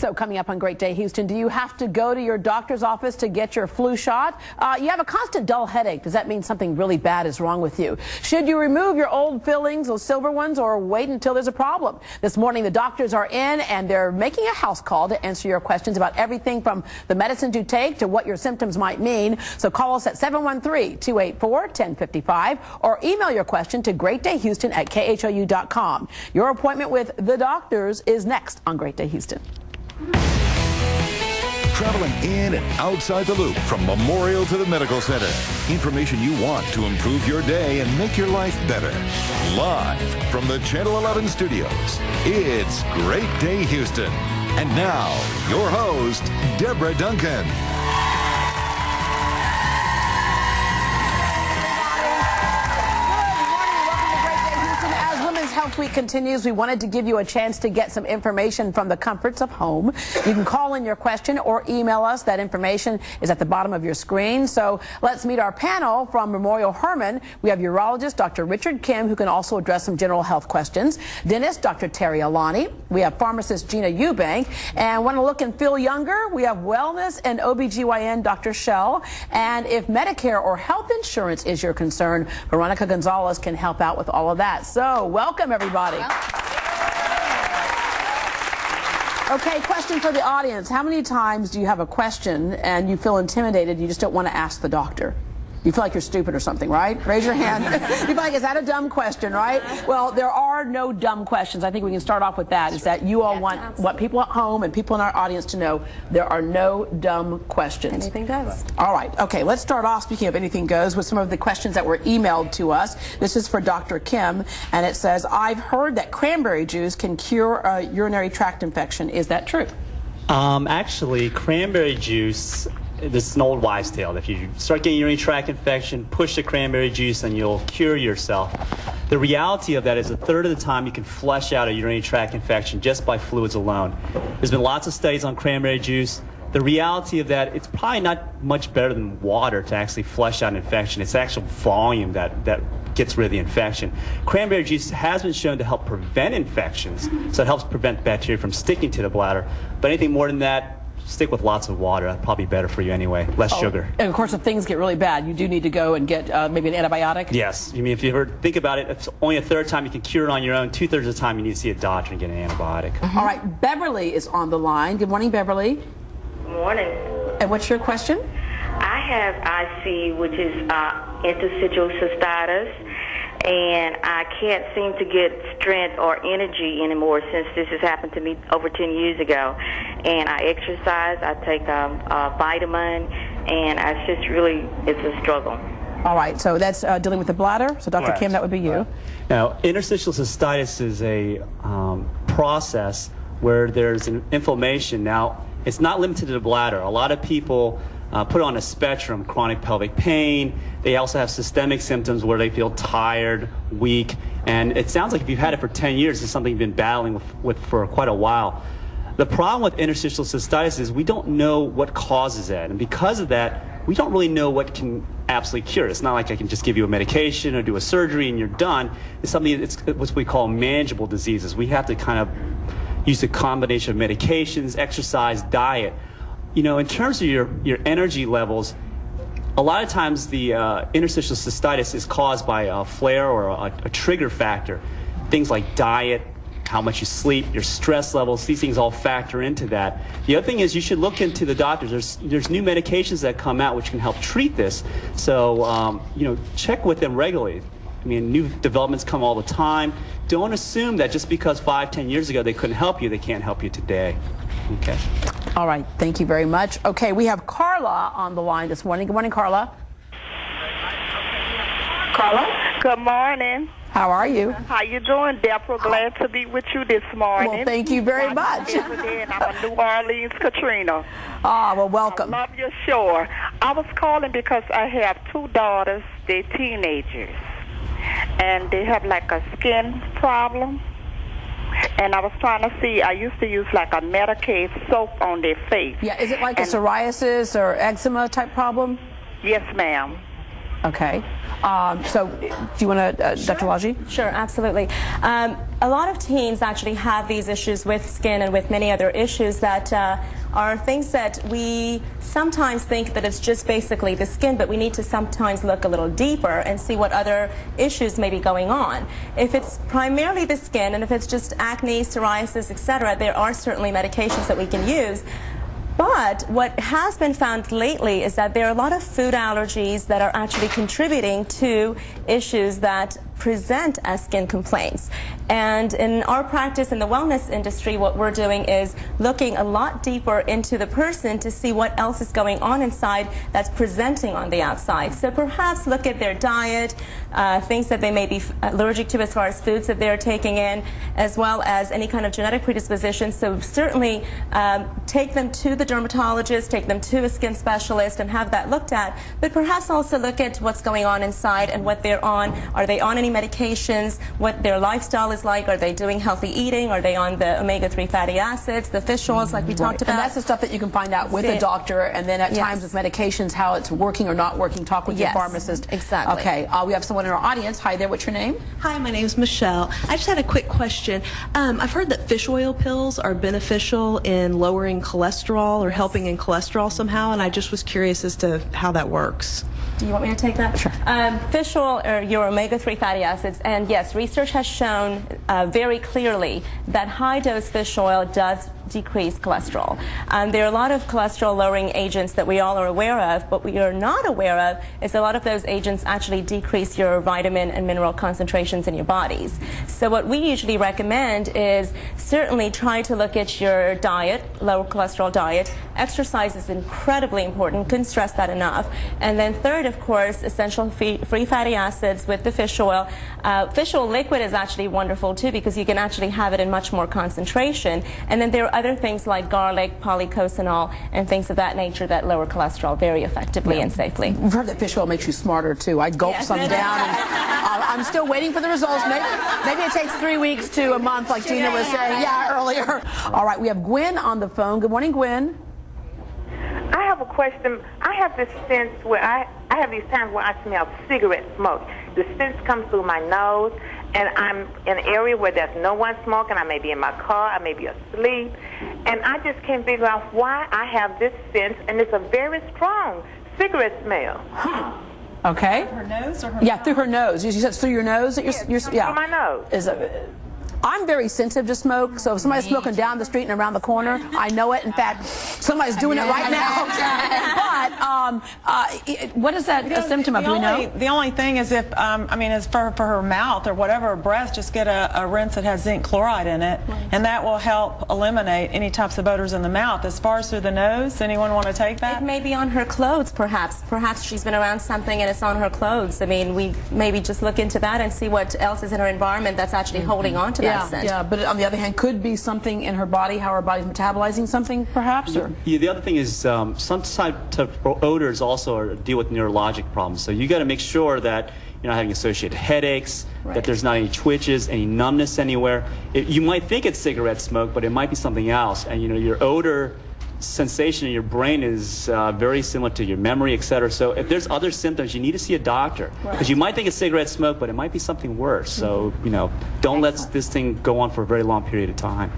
So coming up on Great Day Houston, do you have to go to your doctor's office to get your flu shot? You have a constant dull headache. Does that mean something really bad is wrong with you? Should you remove your old fillings, those silver ones, or wait until there's a problem? This morning the doctors are in and they're making a house call to answer your questions about everything from the medicines you take to what your symptoms might mean. So call us at 713-284-1055 or email your question to greatdayhouston@khou.com. Your appointment with the doctors is next on Great Day Houston. Traveling in and outside the loop from Memorial to the Medical Center. Information you want to improve your day and make your life better. Live from the Channel 11 studios, it's Great Day Houston. And now, your host, Deborah Duncan. Health Week continues. We wanted to give you a chance to get some information from the comforts of home. You can call in your question or email us. That information is at the bottom of your screen. So let's meet our panel from Memorial Hermann. We have urologist Dr. Richard Kim, who can also address some general health questions. Dentist Dr. Terry Alani. We have pharmacist Gina Eubank. And want to look and feel younger? We have wellness and OBGYN Dr. Shel. And if Medicare or health insurance is your concern, Veronica Gonzalez can help out with all of that. So welcome, everybody. Okay, question for the audience. How many times do you have a question and you feel intimidated, you just don't want to ask the doctor? You feel like you're stupid or something, right? Raise your hand. You feel like, is that a dumb question, right? Well, there are no dumb questions. I think we can start off with that, is that you all want people at home and people in our audience to know there are no dumb questions. Anything goes. All right. Okay, let's start off, speaking of anything goes, with some of the questions that were emailed to us. This is for Dr. Kim, and it says, I've heard that cranberry juice can cure a urinary tract infection. Is that true? Actually, cranberry juice, this is an old wives' tale. If you start getting urinary tract infection, push the cranberry juice and you'll cure yourself. The reality of that is a third of the time you can flush out a urinary tract infection just by fluids alone. There's been lots of studies on cranberry juice. The reality of that, it's probably not much better than water to actually flush out an infection. It's the actual volume that gets rid of the infection. Cranberry juice has been shown to help prevent infections, so it helps prevent bacteria from sticking to the bladder. But anything more than that, stick with lots of water. That's probably better for you anyway. Less sugar. And of course, if things get really bad, you do need to go and get maybe an antibiotic? Yes. I mean, if you ever think about it, it's only a third time you can cure it on your own. 2/3 of the time you need to see a doctor and get an antibiotic. All right. Beverly is on the line. Good morning, Beverly. Good morning. And what's your question? I have IC, which is interstitial cystitis, and I can't seem to get strength or energy anymore since this has happened to me over 10 years ago. And I exercise, I take a vitamin, and it's a struggle. All right, so that's dealing with the bladder. So Dr. Correct. Kim, that would be you. Now, interstitial cystitis is a process where there's an inflammation. Now, it's not limited to the bladder. A lot of people put on a spectrum: chronic pelvic pain. They also have systemic symptoms where they feel tired, weak, and it sounds like if you've had it for 10 years, it's something you've been battling with for quite a while. The problem with interstitial cystitis is we don't know what causes it, and because of that, we don't really know what can absolutely cure it. It's not like I can just give you a medication or do a surgery and you're done. It's something, it's what we call manageable diseases. We have to kind of use a combination of medications, exercise, diet. You know, in terms of your energy levels, a lot of times the interstitial cystitis is caused by a flare or a trigger factor. Things like diet, how much you sleep, your stress levels, these things all factor into that. The other thing is you should look into the doctors. There's new medications that come out which can help treat this. So, you know, check with them regularly. I mean, new developments come all the time. Don't assume that just because 5-10 years ago they couldn't help you, they can't help you today. Okay. All right, thank you very much. Okay, we have Carla on the line this morning. Good morning, Carla. Carla? Good morning. How are you? How you doing, Deborah? Glad to be with you this morning. Well, thank you very much. And I'm a New Orleans Katrina. Ah, well, welcome. I love your show. I was calling because I have 2 daughters. They're teenagers, and they have like a skin problem. And I was trying to see, I used to use like a Medicaid soap on their face. Yeah, is it like a psoriasis or eczema type problem? Yes, ma'am. Okay. So do you want to, Dr. Laji? Sure, absolutely. A lot of teens actually have these issues with skin and with many other issues that are things that we sometimes think that it's just basically the skin, but we need to sometimes look a little deeper and see what other issues may be going on. If it's primarily the skin, and if it's just acne, psoriasis, etc., there are certainly medications that we can use. But what has been found lately is that there are a lot of food allergies that are actually contributing to issues that present as skin complaints. And in our practice in the wellness industry, what we're doing is looking a lot deeper into the person to see what else is going on inside that's presenting on the outside. So perhaps look at their diet, things that they may be allergic to as far as foods that they're taking in, as well as any kind of genetic predisposition. So certainly take them to the dermatologist, take them to a skin specialist and have that looked at, but perhaps also look at what's going on inside and what they're on. Are they on any medications, what their lifestyle is like, are they doing healthy eating, are they on the omega-3 fatty acids, the fish oils like we talked about. And that's the stuff that you can find out with a doctor, and then at times with medications, how it's working or not working, talk with your pharmacist. Exactly. Okay, we have someone in our audience. Hi there, what's your name? Hi, my name is Michelle. I just had a quick question. I've heard that fish oil pills are beneficial in lowering cholesterol or helping in cholesterol somehow, and I just was curious as to how that works. Do you want me to take that? Sure. Fish oil are your omega-3 fatty acids, and yes, research has shown very clearly that high-dose fish oil does decrease cholesterol. There are a lot of cholesterol-lowering agents that we all are aware of, but what we are not aware of is a lot of those agents actually decrease your vitamin and mineral concentrations in your bodies. So what we usually recommend is certainly try to look at your diet, low cholesterol diet. Exercise is incredibly important, couldn't stress that enough. And then third, of course, essential free fatty acids with the fish oil. Fish oil liquid is actually wonderful too because you can actually have it in much more concentration. And then there are other things like garlic, polycosanol, and things of that nature that lower cholesterol very effectively and safely. I've heard that fish oil makes you smarter too. I gulped some down. And, I'm still waiting for the results. Maybe it takes 3 weeks to a month, like Gina was saying earlier. All right, we have Gwen on the phone. Good morning, Gwen. I have a question. I have this sense where I have these times where I smell cigarette smoke. The sense comes through my nose, and I'm in an area where there's no one smoking. I may be in my car, I may be asleep, and I just can't figure out why I have this sense, and it's a very strong cigarette smell. Okay. Through her nose or her mouth? Through her nose. You said it's through your nose that you're through my nose. I'm very sensitive to smoke, so if somebody's smoking down the street and around the corner, I know it. In fact, somebody's doing it right now. But what is that a symptom of? Do we know? The only thing is if, I mean, is for her mouth or whatever, breath, just get a rinse that has zinc chloride in it, and that will help eliminate any types of odors in the mouth. As far as through the nose, anyone want to take that? It may be on her clothes, perhaps. Perhaps she's been around something and it's on her clothes. I mean, we maybe just look into that and see what else is in her environment that's actually holding on to that. Yeah, but on the other hand, could be something in her body, how her body's metabolizing something, perhaps? Or? Yeah, the other thing is some type of odors also deal with neurologic problems. So you got to make sure that you're not having associated headaches, that there's not any twitches, any numbness anywhere. You might think it's cigarette smoke, but it might be something else. And your odor sensation in your brain is very similar to your memory, etc. So if there's other symptoms, you need to see a doctor because you might think it's cigarette smoke, but it might be something worse. So don't let this thing go on for a very long period of time.